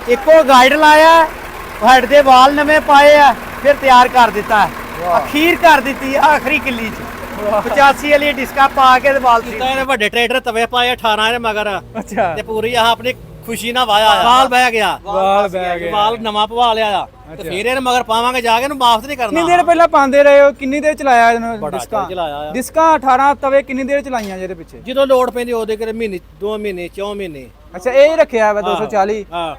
ਇੱਕੋ ਗਾਈਡ ਲਾਇਆ, ਹੈਡ ਦੇ ਵਾਲ ਨਵੇਂ ਪਾਏ ਆ, ਫਿਰ ਤਿਆਰ ਕਰ ਦਿੱਤਾ ਹੈ। ਅਖੀਰ ਕਰ ਦਿੱਤੀ ਆਖਰੀ ਕਿੱਲੀ 'ਚ 85 ਵਾਲੀ ਡਿਸਕਾ ਪਾ ਕੇ ਤੇ ਵਾਲ ਸੀ। ਇਹਨੇ ਵੱਡੇ ਟਰੈਕਟਰ ਤਵੇ ਪਾਏ 18 ਇਹਦੇ ਮਗਰ ਅੱਛਾ ਤੇ ਪੂਰੀ ਆਹ ਆਪਣੀ ਖੁਸ਼ੀ ਨਾਲ ਵਾਇਆ ਵਾਲ ਬਹਿ ਗਿਆ, ਵਾਲ ਬਹਿ ਗਿਆ। ਵਾਲ ਨਵਾਂ ਪਵਾ ਲਿਆ ਆ ਤੇ ਫਿਰ ਇਹਨੇ ਮਗਰ ਪਾਵਾਂਗੇ ਜਾ ਕੇ ਇਹਨੂੰ ਵਾਪਸ ਨਹੀਂ ਕਰਨਾ। ਕਿੰਨੀ ਦੇਰ ਪਹਿਲਾਂ ਪਾਉਂਦੇ ਰਹੇ ਹੋ? ਕਿੰਨੀ ਦੇਰ ਚਲਾਇਆ ਇਹਨੂੰ? ਬੜਾ ਡਿਸਕਾਂ ਚਲਾਇਆ ਆ। ਡਿਸਕਾਂ 18 ਤਵੇ ਕਿੰਨੀ ਦੇਰ ਚਲਾਈਆਂ ਜਿਹਦੇ ਪਿੱਛੇ? ਜਦੋਂ ਲੋਡ ਪੈਂਦੀ ਉਹਦੇ ਕਰੇ ਮਹੀਨੇ 2 ਮਹੀਨੇ 4 ਮਹੀਨੇ। ਅੱਛਾ ਇਹ ਰੱਖਿਆ ਵਾ 240। ਹਾਂ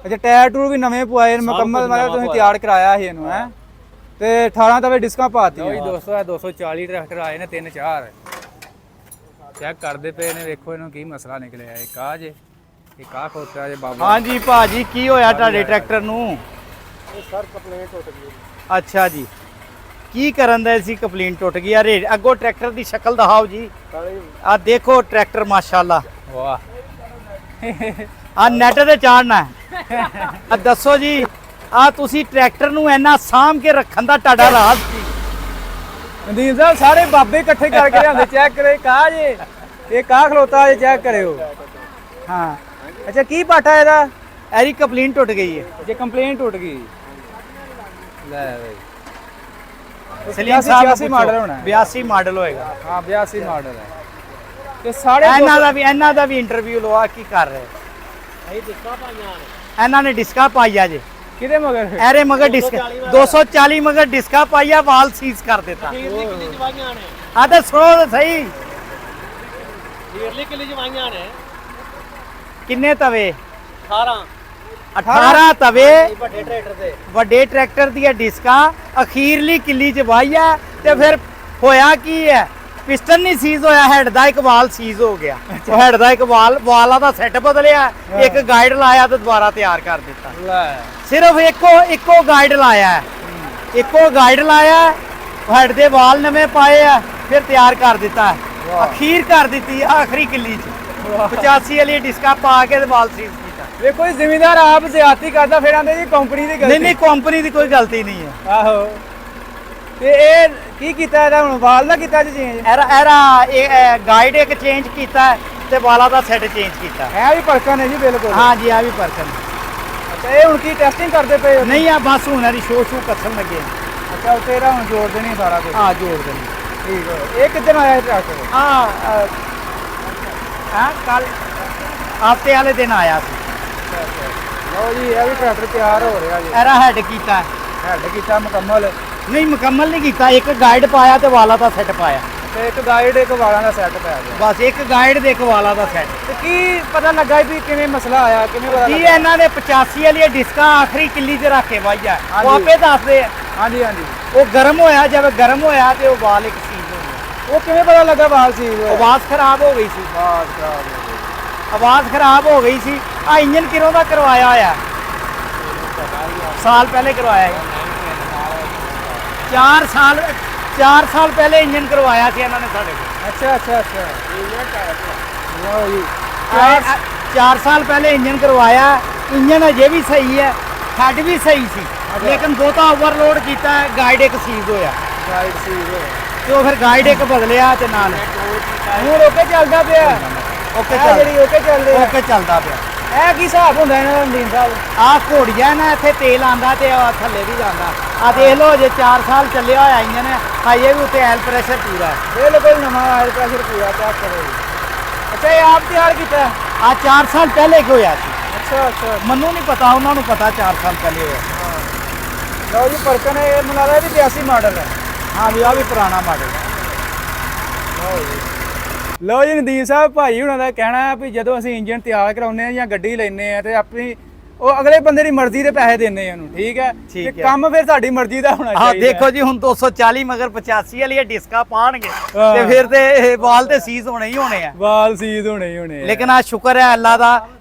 ਅੱਛਾ ਟਾਇਰ ਟੂਰ ਵੀ ਨਵੇਂ ਪਵਾਏ ਮੁਕੰਮਲ, ਮਤਲਬ ਤੁਸੀਂ ਤਿਆਰ ਕਰਾਇਆ ਸੀ ਇਹਨੂੰ ਹੈ ਤੇ 18 ਤਵੇ ਡਿਸਕਾਂ ਪਾਤੀਆਂ। ਜੀ ਦੋਸਤੋ, ਇਹ 240 ਟਰੈਕਟਰ ਆਏ ਨੇ 3-4 ਚੈੱਕ ਕਰਦੇ ਪਏ ਨੇ। ਵੇਖੋ ਇਹਨੂੰ ਕੀ ਮਸਲਾ ਨਿਕਲਿਆ। ਇੱਕ ਆ ਜੇ, ਇੱਕ ਆ ਖੋਤਰਾ ਜੇ ਬਾਬਾ। ਹਾਂਜੀ ਭਾਜੀ, ਕੀ ਹੋਇਆ ਤੁਹਾਡੇ ਟਰੈਕਟਰ ਨੂੰ? ਸਰ ਕੰਪਲੇਂਟ ਟੁੱਟ ਗਈ। ਅੱਛਾ ਜੀ, ਕੀ ਕਰਨ ਦਾ ਸੀ? ਕੰਪਲੇਂਟ ਟੁੱਟ ਗਈ। ਅਰੇ ਅੱਗੋਂ ਟਰੈਕਟਰ ਦੀ ਸ਼ਕਲ ਦਿਖਾਓ ਜੀ। ਆ ਦੇਖੋ ਟਰੈਕਟਰ ਮਾਸ਼ਾਅੱਲਾ। ਵਾਹ ਆ ਨੈਟ ਤੇ ਚਾੜਨਾ ਹੈ। ਆ ਦੱਸੋ ਜੀ, ਆ ਤੁਸੀਂ ਟਰੈਕਟਰ ਨੂੰ ਇੰਨਾ ਸਾਂਭ ਕੇ ਰੱਖਣ ਦਾ ਤੁਹਾਡਾ ਰਾਜ਼ ਕੀ? ਨਦੀਮ ਸਾਹਿਬ ਸਾਰੇ ਬਾਬੇ ਇਕੱਠੇ ਕਰਕੇ ਲਿਆਂਦੇ। ਚੈੱਕ ਕਰੇ ਕਾ ਜੇ, ਇਹ ਕਾ ਖਲੋਤਾ ਜੇ, ਚੈੱਕ ਕਰਿਓ। ਹਾਂ, ਅੱਛਾ ਕੀ ਪਾਠਾ ਇਹਦਾ? ਇਹਦੀ ਕੰਪਲੇਂਟ ਟੁੱਟ ਗਈ ਹੈ। ਜੇ ਕੰਪਲੇਂਟ ਟੁੱਟ ਗਈ ਲੈ ਬਈ। ਸਲੀਮ 86 ਸਾਹਿਬ 82 ਮਾਡਲ ਹੋਣਾ ਹੈ। 82 ਮਾਡਲ ਹੋਏਗਾ। ਹਾਂ 82 ਮਾਡਲ ਹੈ ਤੇ ਸਾਰੇ ਇਹਨਾਂ ਦਾ ਵੀ ਇੰਟਰਵਿਊ ਲਵਾ। ਕੀ ਕਰ ਰਹੇ? ਅਸੀਂ ਡਿਸਕਾਂ ਪਾਈਆਂ ਨੇ। ਇਹਨਾਂ ਨੇ ਡਿਸਕਾ ਪਾਈਆ ਜੇ। ਕਿਹਦੇ ਮਗਰ? ਐਰੇ ਮਗਰ ਡਿਸਕ 240 ਮਗਰ ਡਿਸਕਾ ਪਾਈਆ, ਵਾਲ ਸੀਜ਼ ਕਰ ਦਿੱਤਾ। ਹੀਰਲੀ ਕਿੱਲੀ ਜਵਾਈਆਂ ਨੇ। ਆ ਤਾਂ ਸੁਣੋ ਤਾਂ ਸਹੀ, ਹੀਰਲੀ ਕਿੱਲੀ ਜਵਾਈਆਂ ਨੇ। ਕਿੰਨੇ ਤਵੇ? 18 18 ਤਵੇ ਵੱਡੇ ਟਰੈਕਟਰ ਦੇ। ਵੱਡੇ ਟਰੈਕਟਰ ਦੀਆਂ ਡਿਸਕਾਂ ਅਖੀਰਲੀ ਕਿੱਲੀ ਚ ਵਾਹੀਆ। ਤੇ ਫਿਰ ਹੋਇਆ ਕੀ ਹੈ? ਪਿਸਟਨ ਨਹੀਂ ਸੀਜ਼ ਹੋਇਆ, ਹੈਡ ਦਾ ਇੱਕ ਵਾਲ ਸੀਜ਼ ਹੋ ਗਿਆ। ਉਹ ਹੈਡ ਦਾ ਇੱਕ ਵਾਲਾਂ ਦਾ ਸੈੱਟ ਬਦਲਿਆ, ਇੱਕ ਗਾਈਡ ਲਾਇਆ ਤੇ ਦੁਬਾਰਾ ਤਿਆਰ ਕਰ ਦਿੱਤਾ। ਲੈ ਸਿਰਫ ਇੱਕੋ ਗਾਈਡ ਲਾਇਆ ਹੈ। ਇੱਕੋ ਗਾਈਡ ਲਾਇਆ, ਹੈਡ ਦੇ ਵਾਲ ਨਵੇਂ ਪਾਏ ਆ, ਫਿਰ ਤਿਆਰ ਕਰ ਦਿੱਤਾ ਹੈ। ਅਖੀਰ ਕਰ ਦਿੱਤੀ ਆਖਰੀ ਕਿੱਲੀ ਚ 85 ਵਾਲੀ ਡਿਸਕਾ ਪਾ ਕੇ ਤੇ ਵਾਲ ਸੀਜ਼ ਕੀਤਾ। ਵੇਖੋ ਜੀ ਜ਼ਿਮੀਂਦਾਰ ਆਪ ਜ਼ਿਆਦਤੀ ਕਰਦਾ, ਫਿਰ ਆਂਦੇ ਜੀ ਕੰਪਨੀ ਦੀ ਗਲਤੀ। ਨਹੀਂ ਕੰਪਨੀ ਦੀ ਕੋਈ ਗਲਤੀ ਨਹੀਂ ਹੈ। ਆਹੋ ਤੇ ਇਹ ਕੀ ਕੀਤਾ ਇਹਦਾ ਹੁਣ? ਵਾਲ ਦਾ ਕੀਤਾ ਜੀ ਚੇਂਜ? ਇਹ ਗਾਈਡ ਇੱਕ ਚੇਂਜ ਕੀਤਾ ਹੈ ਤੇ ਵਾਲਾਂ ਦਾ ਸੈੱਟ ਚੇਂਜ ਕੀਤਾ। ਹੈ ਵੀ ਪਰਕਾ ਨੇ ਜੀ ਬਿਲਕੁਲ। ਹਾਂ ਜੀ, ਆ ਵੀ ਪਰਸਨ। ਅੱਛਾ ਇਹ ਹੁਣ ਕੀ ਟੈਸਟਿੰਗ ਕਰਦੇ ਪਏ ਹੋ? ਨਹੀਂ ਆ ਬਸ ਹੁਣ ਇਹਦੀ ਸ਼ੋ ਕੱਸਣ ਲੱਗੇ। ਅੱਛਾ ਉਹ ਤੇਰਾ ਹੁਣ ਜੋੜ ਦੇਣੀ ਸਾਰਾ ਕੁਝ। ਆ ਜੋੜ ਦੇਣੀ। ਠੀਕ ਹੈ। ਇਹ ਕਿੱਦਣ ਆਇਆ ਟਰੈਕਟਰ? ਕੱਲ ਹਫਤੇ ਵਾਲੇ ਦਿਨ ਆਇਆ ਸੀ। ਲਓ ਜੀ ਇਹ ਵੀ ਟਰੈਕਟਰ ਤਿਆਰ ਹੋ ਰਿਹਾ ਜੀ। ਇਹਦਾ ਹੈਡ ਕੀਤਾ। ਹੈਡ ਕੀਤਾ ਮੁਕੰਮਲ ਨਹੀਂ ਮੁਕੰਮਲ ਨਹੀਂ ਕੀਤਾ, ਇੱਕ ਗਾਈਡ ਪਾਇਆ ਤੇ ਵਾਲਾਂ ਦਾ ਸੈੱਟ ਪਾਇਆ। ਤੇ ਇੱਕ ਗਾਈਡ ਇੱਕ ਵਾਲਾਂ ਦਾ ਸੈੱਟ ਪੈ ਗਿਆ। ਬਸ ਇੱਕ ਗਾਈਡ ਦੇ ਇੱਕ ਵਾਲਾਂ ਦਾ ਸੈੱਟ। ਤੇ ਕੀ ਪਤਾ ਲੱਗਾ ਵੀ ਕਿਵੇਂ ਮਸਲਾ ਆਇਆ? ਕਿਵੇਂ ਪਤਾ ਕੀ ਲੱਗਾ? ਇਹਨਾਂ ਨੇ 85 ਵਾਲੀ ਡਿਸਕਾਂ ਆਖਰੀ ਕਿੱਲੀ 'ਚ ਰੱਖ ਕੇ ਵਾਹੀਆ। ਉਹ ਹਾਂਜੀ। ਆਪੇ ਦੱਸਦੇ ਆ। ਹਾਂਜੀ ਹਾਂਜੀ। ਉਹ ਗਰਮ ਹੋਇਆ, ਜਦ ਗਰਮ ਹੋਇਆ ਤੇ ਉਹ ਵਾਲ ਇੱਕ ਸੀਜ਼ ਹੋ ਗਿਆ। ਉਹ ਕਿਵੇਂ ਪਤਾ ਲੱਗਾ ਵਾਲ ਸੀ? ਆਵਾਜ਼ ਖਰਾਬ ਹੋ ਗਈ ਸੀ। ਆਵਾਜ਼ ਖਰਾਬ ਹੋ ਗਈ। ਆਵਾਜ਼ ਖਰਾਬ ਹੋ ਗਈ ਸੀ। ਆ ਇੰਜਨ ਕਿਰੋਂ ਦਾ ਕਰਵਾਇਆ ਹੋਇਆ? ਸਾਲ ਪਹਿਲੇ ਕਰਵਾਇਆ ਹੈ। 4 ਸਾਲ ਪਹਿਲੇ ਇੰਜਨ ਕਰਵਾਇਆ ਸੀ ਇਹਨਾਂ ਨੇ ਸਾਡੇ ਕੋਲ। ਅੱਛਾ ਅੱਛਾ ਅੱਛਾ। ਲਓ ਜੀ 4 ਸਾਲ ਪਹਿਲੇ ਇੰਜਨ ਕਰਵਾਇਆ। ਇੰਜਨ ਅਜੇ ਵੀ ਸਹੀ ਹੈ, ਹੈਡ ਵੀ ਸਹੀ ਸੀ, ਲੇਕਿਨ ਬਹੁਤਾ ਓਵਰਲੋਡ ਕੀਤਾ, ਗਾਈਡ ਇੱਕ ਸੀਜ਼ ਹੋਇਆ ਗਾਈਡ ਸੀ ਤੇ ਉਹ ਫਿਰ ਗਾਈਡ ਇੱਕ ਬਦਲਿਆ ਤੇ ਨਾਲ ਹੁਣ ਓਕੇ ਚੱਲਦਾ ਪਿਆ। ਓਕੇ ਜਿਹੜੀ ਓਕੇ ਚੱਲਦੇ ਆ। ਓਕੇ ਚੱਲਦਾ ਪਿਆ। ਇਹ ਕੀ ਹਿਸਾਬ ਹੁੰਦਾ ਇਹਨਾਂ ਦਾ ਨਦੀਮ ਸਾਹਿਬ? ਆ ਘੋੜੀਆਂ ਨਾ ਇੱਥੇ ਤੇਲ ਆਂਦਾ ਤੇ ਆ ਥੱਲੇ ਵੀ ਜਾਂਦਾ। ਆ ਦੇਖ ਲਓ, ਜੇ 4 ਸਾਲ ਚੱਲਿਆ ਹੋਇਆ ਇੰਜਨ ਹੈ, ਹਜੇ ਵੀ ਉੱਤੇ ਆਇਲ ਪ੍ਰੈਸ਼ਰ ਪੂਰਾ ਹੈ। ਬਿਲਕੁਲ ਨਵਾਂ ਆਇਲ ਪ੍ਰੈਸ਼ਰ ਪੂਰਾ ਚੈੱਕ ਕਰੋ ਜੀ। ਅੱਛਾ ਇਹ ਆਪ ਤਿਆਰ ਕੀਤਾ? ਆ 4 ਸਾਲ ਪਹਿਲੇ ਕਿ ਹੋਇਆ ਸੀ। ਅੱਛਾ ਅੱਛਾ। ਮੈਨੂੰ ਨਹੀਂ ਪਤਾ, ਉਹਨਾਂ ਨੂੰ ਪਤਾ 4 ਸਾਲ ਪਹਿਲੇ ਹੋਇਆ। ਲਓ ਜੀ ਪਰਕਨ ਇਹ ਮੈਨੂੰ ਲੱਗਦਾ ਵੀ 82 ਮਾਡਲ ਹੈ। ਹਾਂ ਵੀ ਆ ਵੀ ਪੁਰਾਣਾ ਮਾਡਲ ਹੈ। ਲਓ ਜੀ ਨਦੀਮ ਸਾਹਿਬ ਭਾਈ ਹੁਣਾਂ ਦਾ ਕਹਿਣਾ ਹੈ ਵੀ ਜਦੋਂ ਅਸੀਂ ਇੰਜਨ ਤਿਆਰ ਕਰਾਉਂਦੇ ਆ ਜਾਂ ਗੱਡੀ ਲੈਂਦੇ ਆ ਤੇ ਆਪਣੀ ਉਹ ਅਗਲੇ ਬੰਦੇ ਦੀ ਮਰਜ਼ੀ ਦੇ ਪੈਸੇ ਦਿੰਦੇ ਆ ਉਹਨੂੰ। ਠੀਕ ਹੈ ਠੀਕ ਤੇ ਹੈ। ਕੰਮ ਫਿਰ ਸਾਡੀ ਮਰਜ਼ੀ ਦਾ ਹੋਣਾ ਹਾਂ ਚਾਹੀਦਾ। ਦੇਖੋ ਜੀ, ਹੁਣ 240 ਮਗਰ 85 ਵਾਲੀ ਡਿਸਕਾਂ ਪਾਣਗੇ ਹਾਂ। ਤੇ ਫਿਰ ਤੇ ਵਾਲ ਤੇ ਸੀਜ਼ ਹੋਣੇ ਹੀ ਹੋਣੇ ਆ। ਵਾਲ ਸੀਜ਼ ਹੋਣੇ ਹੀ ਹੋਣੇ ਆ। ਲੇਕਿਨ ਆ ਸ਼ੁਕਰ ਹੈ ਅੱਲਾ ਦਾ,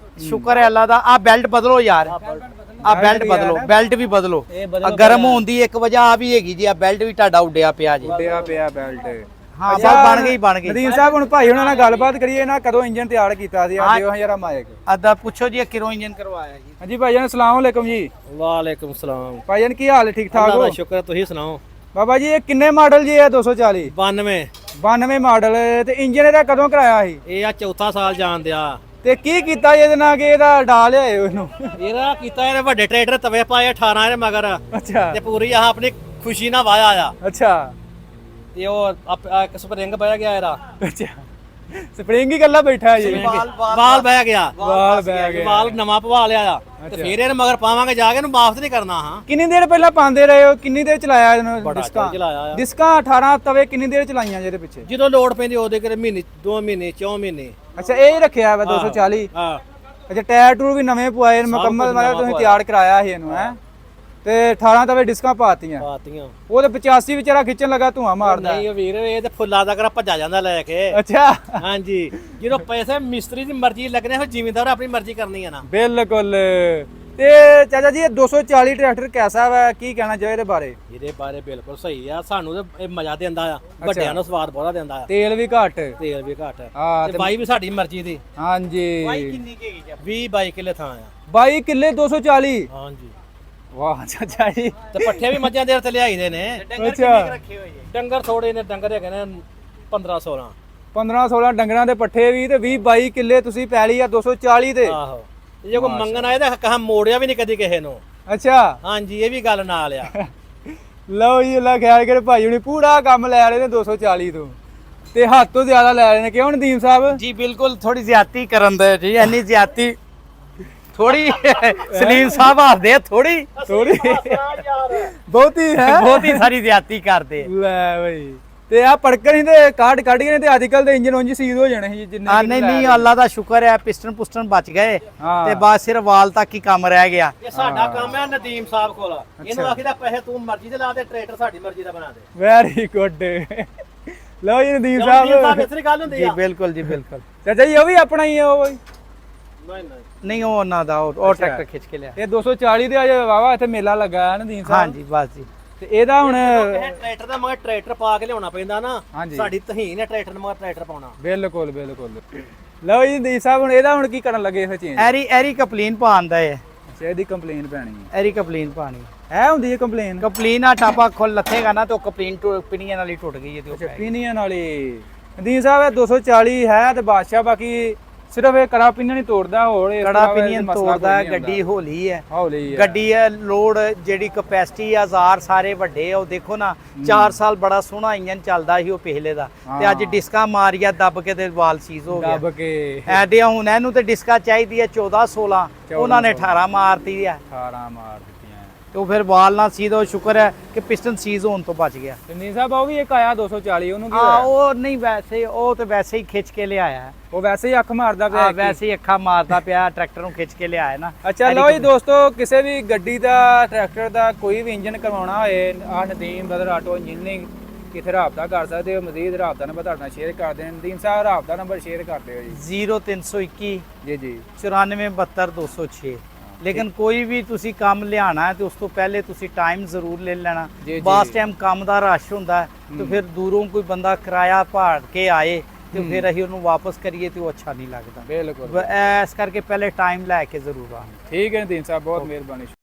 ਸ਼ੁਕਰ ਹੈ ਅੱਲਾ ਦਾ। ਆ ਬੈਲਟ ਬਦਲੋ ਯਾਰ, ਆ ਬੈਲਟ ਬਦਲੋ, ਬੈਲਟ ਵੀ ਬਦਲੋ। ਆ ਗਰਮ ਹੋਣ ਦੀ ਇੱਕ ਵਜ੍ਹਾ ਆ ਵੀ ਹੈਗੀ ਜੀ, ਆ ਬੈਲਟ ਵੀ ਤੁਹਾਡਾ ਉੱਡਿਆ ਪਿਆ ਜੀ। ਉੱਡਿਆ ਪਿਆ ਬੈਲਟ। ਹਾਂ ਬਸ ਬਣ ਗਈ। ਨਦੀਮ ਸਾਹਿਬ ਹੁਣ ਭਾਈ ਉਹਨਾਂ ਨਾਲ ਗੱਲਬਾਤ ਕਰੀਏ ਨਾ, ਕਦੋਂ ਇੰਜਨ ਤਿਆਰ ਕੀਤਾ ਸੀ? ਆ ਦਿਓ ਜਰਾ ਮਾਇਕ। ਅੱਦਾ ਪੁੱਛੋ ਜੀ, ਕਿਰੋਂ ਇੰਜਨ ਕਰਵਾਇਆ ਜੀ? ਹਾਂਜੀ ਭਾਈਜਾਨ ਅਸਲਾਮ ਵਾਲੇਕੁਮ ਜੀ। ਵਾਲੇਕੁਮ ਸਲਾਮ। ਭਾਈਜਾਨ ਕੀ ਹਾਲ ਹੈ? ਠੀਕ ਠਾਕ ਅੱਲਾ ਹੋ? ਦਾ ਸ਼ੁਕਰ, ਤੁਸੀਂ ਸੁਣਾਓ। ਬਾਬਾ ਜੀ ਇਹ ਕਿੰਨੇ ਮਾਡਲ ਜੀ? ਇਹ 240 92 92 ਮਾਡਲ। ਤੇ ਇੰਜਨ ਇਹਦਾ ਕਦੋਂ ਕਰਾਇਆ ਸੀ? ਇਹ ਆ ਚੌਥਾ ਸਾਲ ਜਾਣ ਦਿਆ। ਤੇ ਕੀ ਕੀਤਾ ਇਹਦੇ ਨਾਲ ਕਿ ਇਹਦਾ ਡਾ ਲਿਆਏ ਉਹਨੂੰ? ਇਹਦਾ ਕੀਤਾ ਇਹਨੇ ਵੱਡੇ ਟਰੈਕਟਰ ਤਵੇ ਪਾਏ 18 ਇਹਦੇ ਮਗਰ ਅੱਛਾ ਤੇ ਪੂਰੀ ਆਹ ਆਪਣੀ ਖੁਸ਼ੀ ਨਾਲ ਵਾਇਆ ਆ ਅੱਛਾ ਤੇ ਉਹ ਇੱਕ ਸਪਰਿੰਗ ਬਹਿ ਗਿਆ ਇਹਦਾ ਅੱਛਾ ਸਪਰਿੰਗ ਹੀ ਕੱਲਾ ਬੈਠਾ ਜੀ ਵਾਲ ਬਹਿ ਗਿਆ ਵਾਲ ਬਹਿ ਗਿਆ ਵਾਲ ਨਵਾਂ ਪਵਾ ਲਿਆ ਆ ਤੇ ਫਿਰ ਇਹਨੇ ਮਗਰ ਪਾਵਾਂਗੇ ਜਾ ਕੇ ਇਹਨੂੰ ਵਾਪਸ ਨਹੀਂ ਕਰਨਾ ਹਾਂ ਕਿੰਨੀ ਦੇਰ ਪਹਿਲਾਂ ਪਾਉਂਦੇ ਰਹੇ ਹੋ? ਕਿੰਨੀ ਦੇਰ ਚਲਾਇਆ ਇਹਨੂੰ ਬੜਾ ਡਿਸਕਾਂ? ਚਲਾਇਆ ਆ ਡਿਸਕਾਂ 18 ਤਵੇ ਕਿੰਨੀ ਦੇਰ ਚਲਾਈਆਂ ਜਿਹਦੇ ਪਿੱਛੇ? ਜਦੋਂ ਲੋਡ ਪੈਂਦੀ ਉਹਦੇ ਕਿਤੇ ਮਹੀਨੇ 2 ਮਹੀਨੇ 4 ਮਹੀਨੇ ਅੱਛਾ ਇਹ ਹੀ ਰੱਖਿਆ ਵਾ 240? ਹਾਂ ਅੱਛਾ ਟਾਇਰ ਟੂਰ ਵੀ ਨਵੇਂ ਪਵਾਏ ਨੇ, ਮੁਕੰਮਲ ਮਤਲਬ ਤੁਸੀਂ ਤਿਆਰ ਕਰਾਇਆ ਸੀ ਇਹਨੂੰ ਹੈ ਤੇ 18 ਤਵੇ ਡਿਸਕਾਂ ਪਾਤੀਆਂ। ਪਾਤੀਆਂ ਉਹ ਤੇ 85 ਵਿਚਾਰਾ ਖਿੱਚਣ ਲੱਗਾ ਧੂਆਂ ਮਾਰਦਾ। ਨਹੀਂ ਉਹ ਵੀਰ ਇਹ ਤੇ ਫੁੱਲਾਂ ਦਾ ਕਰਾ ਭੱਜਾ ਜਾਂਦਾ ਲੈ ਕੇ ਅੱਛਾ ਹਾਂਜੀ ਜਦੋਂ ਪੈਸੇ ਮਿਸਤਰੀ ਦੀ ਮਰਜ਼ੀ ਲੱਗਣੇ ਹੋ ਜ਼ਿਮੀਂਦਾਰ ਆਪਣੀ ਮਰਜ਼ੀ ਕਰਨੀ ਹੈ ਨਾ ਬਿਲਕੁਲ। ਤੇ ਚਾਚਾ ਜੀ ਇਹ 240 ਟਰੈਕਟਰ ਕੈਸਾ ਵਾ, ਕੀ ਕਹਿਣਾ ਚਾਹੋ ਇਹਦੇ ਬਾਰੇ? ਇਹਦੇ ਬਾਰੇ ਬਿਲਕੁਲ ਸਹੀ ਆ, ਸਾਨੂੰ ਤੇ ਇਹ ਮਜ਼ਾ ਦਿੰਦਾ ਆ, ਵੱਡਿਆਂ ਨੂੰ ਸਵਾਦ ਬਹੁਤਾ ਦਿੰਦਾ ਆ, ਤੇਲ ਵੀ ਘੱਟ। ਤੇਲ ਵੀ ਘੱਟ ਹਾਂ ਤੇ ਬਾਈ ਵੀ ਸਾਡੀ ਮਰਜ਼ੀ ਦੀ। ਹਾਂਜੀ ਕਿੰਨੀ ਕੀ 20 22 ਕਿੱਲੇ ਥਾਂ ਆ 22 ਕਿੱਲੇ 240। ਹਾਂਜੀ ਵਾਹ ਚਾਚਾ ਜੀ। ਤੇ ਪੱਠੇ ਵੀ ਮੱਝਾਂ ਦੇ ਤੇ ਲਿਆਈ ਦੇ ਨੇ। ਅੱਛਾ ਰੱਖੇ ਹੋਏ ਡੰਗਰ ਥੋੜੇ ਨੇ, ਡੰਗਰ ਹੈਗੇ ਨੇ 15 16 15 16 ਡੰਗਰਾਂ ਦੇ ਪੱਠੇ ਵੀ ਤੇ 20 22 ਕਿੱਲੇ ਤੁਸੀਂ ਪੈਲੀ ਆ 240 ਦੇ। ਆਹੋ ਜੇ ਕੋਈ ਮੰਗਣ ਆਏ ਤਾਂ ਕਹਾ ਮੋੜਿਆ ਵੀ ਨਹੀਂ ਕਦੀ ਕਿਸੇ ਨੂੰ। ਅੱਛਾ ਹਾਂਜੀ ਇਹ ਵੀ ਗੱਲ ਨਾਲ ਆ। ਲਓ ਜੀ ਅੱਲਾ ਖੈਰ ਕਰੇ, ਭਾਈ ਹੁਣੀ ਪੂਰਾ ਕੰਮ ਲੈ ਰਹੇ ਨੇ 240 ਤੋਂ ਤੇ ਹੱਦ ਤੋਂ ਜ਼ਿਆਦਾ ਲੈ ਰਹੇ ਨੇ, ਕਿਉਂ ਨਦੀਮ ਸਾਹਿਬ? ਜੀ ਬਿਲਕੁਲ ਥੋੜੀ ਜ਼ਿਆਦਤੀ ਕਰਨ ਦੇ ਜੀ, ਇੰਨੀ ਜ਼ਿਆਦਤੀ ਥੋੜੀ ਸਲੀਮ ਸਾਹਿਬ ਹੱਸਦੇ ਆ, ਥੋੜੀ ਬਹੁਤੀ ਹੈ, ਬਹੁਤ ਹੀ ਸਾਰੀ ਜ਼ਿਆਦਤੀ ਕਰਦੇ ਆ। ਲੈ ਬਈ ਤੇ ਆ ਪੜਕਣ ਹੀ ਤੇ ਕਾਟ ਕੱਢ ਗਏ ਨੇ ਤੇ ਅੱਜ ਕੱਲ ਦੇ ਇੰਜਨ ਉਂਝ ਸੀਜ਼ ਹੋ ਜਾਣੇ ਸੀ ਜਿੰਨੇ ਹਾਂ ਨਹੀਂ ਨਹੀਂ ਅੱਲਾ ਦਾ ਸ਼ੁਕਰ ਹੈ, ਪਿਸਟਨ ਪੁਸਟਨ ਬਚ ਗਏ ਹਾਂ। ਤੇ ਬਸ ਸਿਰ ਵਾਲ ਤੱਕ ਹੀ ਕੰਮ ਰਹਿ ਗਿਆ। ਇਹ ਸਾਡਾ ਕੰਮ ਹੈ ਨਦੀਮ ਸਾਹਿਬ ਕੋਲ, ਇਹਨੂੰ ਆਖੀਦਾ ਪੈਸੇ ਤੂੰ ਮਰਜ਼ੀ ਦੇ ਲਾ ਦੇ, ਟਰੈਕਟਰ ਸਾਡੀ ਮਰਜ਼ੀ ਦਾ ਬਣਾ ਦੇ। Very good. ਲਓ ਜੀ ਨਦੀਮ ਨਦੀਮ ਸਾਹਿਬ। ਸਾਹਿਬ ਇਸ ਤਰ੍ਹਾਂ ਗੱਲ ਹੁੰਦੀ ਜੀ ਆ। ਬਿਲਕੁਲ ਜੀ ਬਿਲਕੁਲ। ਚਾਚਾ ਜੀ ਉਹ ਵੀ ਆਪਣਾ ਹੀ ਆ ਉਹ ਬਈ? ਨਹੀਂ ਨਹੀਂ ਨਹੀਂ ਉਹ ਉਹਨਾਂ ਦਾ ਉਹ ਟਰੈਕਟਰ ਖਿੱਚ ਕੇ ਲਿਆ। ਇਹ 240 ਦੇ ਅੱਜ ਵਾਵਾ ਇੱਥੇ ਮੇਲਾ ਲੱਗਾ ਹੈ ਨਦੀਮ ਸਾਹਿਬ। ਹਾਂਜੀ ਬਸ ਜੀ। ਤੇ ਇਹਦਾ ਹੁਣ ਇਹ ਟਰੈਕਟਰ ਦਾ ਮਗਰ ਟਰੈਕਟਰ ਪਾ ਕੇ ਲਿਆਉਣਾ ਪੈਂਦਾ ਨਾ, ਹਾਂਜੀ। ਸਾਡੀ ਤਹੀਨ ਹੈ ਟਰੈਕਟਰ ਮਗਰ ਟਰੈਕਟਰ ਪਾਉਣਾ। ਬਿਲਕੁਲ ਬਿਲਕੁਲ। ਲਓ ਜੀ ਨਦੀਮ ਸਾਹਿਬ ਹੁਣ ਇਹਦਾ ਹੁਣ ਕੀ ਕਰਨ ਲੱਗੇ ਇਹ ਚੇਂਜ? ਐਰੀ ਕੰਪਲੇਨ ਪਾਉਂਦਾ ਹੈ, ਅੱਛਾ ਇਹਦੀ ਕੰਪਲੇਨ ਪੈਣੀ ਹੈ। ਐਰੀ ਕੰਪਲੇਨ ਪਾਣੀ ਹੈ ਹੁੰਦੀ ਹੈ ਕੰਪਲੇਨ? ਕੰਪਲੇਨ ਆ ਟਾਪਾ ਖੋਲ ਲੱਥੇਗਾ ਨਾ ਤੇ ਉਹ ਕੰਪਲੇਨ ਪਿਨੀਆਂ ਨਾਲ ਹੀ ਟੁੱਟ ਗਈ ਹੈ ਤੇ ਉਹ ਅੱਛਾ ਪੈ ਗਈ। ਪੀਨੀਅਨ ਵਾਲੀ। ਨਦੀਮ ਸਾਹਿਬ ਇਹ 240 ਹੈ ਤੇ ਬਾਦਸ਼ਾਹ ਬਾਕੀ ਸਿਰਫ ਇਹ ਕੜਾ ਪੀਨੀਅਨ ਹੀ ਤੋੜਦਾ, ਹੋਰ ਇਸ ਕੜਾ ਤੋਂ ਇਲਾਵਾ ਪਿਨੀਅਨ ਮਸਲਾ ਤੋੜਦਾ ਹੈ, ਕੋਈ ਨਹੀਂ ਗੱਡੀ ਹੌਲੀ ਹੈ। ਹੌਲੀ ਹੈ ਗੱਡੀ ਹੈ ਲੋਡ ਜਿਹੜੀ ਕਪੈਸਿਟੀ ਆ 1000 ਸਾਰੇ ਵੱਡੇ ਆ, ਉਹ ਦੇਖੋ ਨਾ 4 ਸਾਲ ਬੜਾ ਸੋਹਣਾ ਇੰਜਨ ਚੱਲਦਾ ਸੀ ਉਹ ਪਹਿਲੇ ਦਾ, ਤੇ ਅੱਜ ਡਿਸਕਾਂ ਮਾਰੀਆ ਦੱਬ ਕੇ ਤੇ ਵਾਲ ਸੀਜ਼ ਹੋ ਗਿਆ। ਦੱਬ ਕੇ ਐਡਿਆ ਹੁਣ ਇਹਨੂੰ ਤੇ ਡਿਸਕਾਂ ਚਾਹੀਦੀ ਹੈ 14 16, ਉਹਨਾਂ ਨੇ 18 ਮਾਰਤੀ ਹੈ 18 ਮਾਰ ਦਿੱਤੀਆਂ। ਤੇ ਉਹ ਫਿਰ ਵਾਲ ਨਾਲ ਸੀਜ਼, ਉਹ ਸ਼ੁਕਰ ਹੈ ਕਿ ਪਿਸਟਨ ਸੀਜ਼ ਹੋਣ ਤੋਂ ਬਚ ਗਿਆ। ਨਦੀਮ ਸਾਹਿਬ ਉਹ ਵੀ ਇੱਕ ਆਇਆ 240, ਉਹਨੂੰ ਕੀ ਹਾਂ ਹੋਇਆ? ਉਹ ਨਹੀਂ ਵੈਸੇ, ਉਹ ਤੇ ਵੈਸੇ ਹੀ ਖਿੱਚ ਕੇ ਲਿਆਇਆ ਹੈ। ਉਹ ਵੈਸੇ ਹੀ ਅੱਖ ਮਾਰਦਾ ਪਿਆ ਹਾਂ ਇੱਕ ਹੀ। ਵੈਸੇ ਹੀ ਅੱਖਾਂ ਮਾਰਦਾ ਪਿਆ, ਟਰੈਕਟਰ ਨੂੰ ਖਿੱਚ ਕੇ ਲਿਆਇਆ ਨਾ। ਅੱਛਾ ਲਓ ਜੀ ਦੋਸਤੋ, ਕਿਸੇ ਵੀ ਗੱਡੀ ਦਾ ਟਰੈਕਟਰ ਦਾ ਕੋਈ ਵੀ ਇੰਜਨ ਕਰਵਾਉਣਾ ਹੋਏ, ਆ ਨਦੀਮ ਬਦਰ ਆਟੋ ਇੰਜੀਨੀਅਰਿੰਗ ਕਿਥੇ ਰਾਬਤਾ ਕਰ ਸਕਦੇ ਹੋ। ਮਜ਼ੀਦ ਰਾਬਤਾ ਨੰਬਰ ਤੁਹਾਡਾ ਸ਼ੇਅਰ ਕਰ ਦੇਣ। ਨਦੀਮ ਸਾਹਿਬ ਰਾਬਤਾ ਨੰਬਰ ਸ਼ੇਅਰ ਕਰ ਦਿਓ ਜੀ। 0321 ਜੀ ਜੀ 94 72 206। ਲੇਕਿਨ ਕੋਈ ਵੀ ਤੁਸੀਂ ਕੰਮ ਲਿਆਣਾ ਹੈ ਤੇ ਉਸ ਤੋਂ ਪਹਿਲੇ ਤੁਸੀਂ ਟਾਈਮ ਜ਼ਰੂਰ ਲੈ ਲੈਣਾ। ਜੀ, ਬਾਸ ਜੀ। ਟਾਈਮ ਕੰਮ ਦਾ ਰਸ਼ ਹੁੰਦਾ ਹੈ ਤੇ ਫਿਰ ਦੂਰੋਂ ਕੋਈ ਬੰਦਾ ਕਿਰਾਇਆ ਭਾੜ ਕੇ ਆਏ ਤੇ ਫਿਰ ਅਸੀਂ ਉਹਨੂੰ ਵਾਪਸ ਕਰੀਏ ਤੇ ਉਹ ਅੱਛਾ ਨਹੀਂ ਲੱਗਦਾ। ਬਿਲਕੁਲ ਇਸ ਕਰਕੇ ਪਹਿਲੇ ਟਾਈਮ ਲੈ ਕੇ ਜ਼ਰੂਰ ਆਉਣਾ। ਠੀਕ ਹੈ ਨਦੀਮ ਸਾਹਿਬ, ਬਹੁਤ ਮਿਹਰਬਾਨੀ।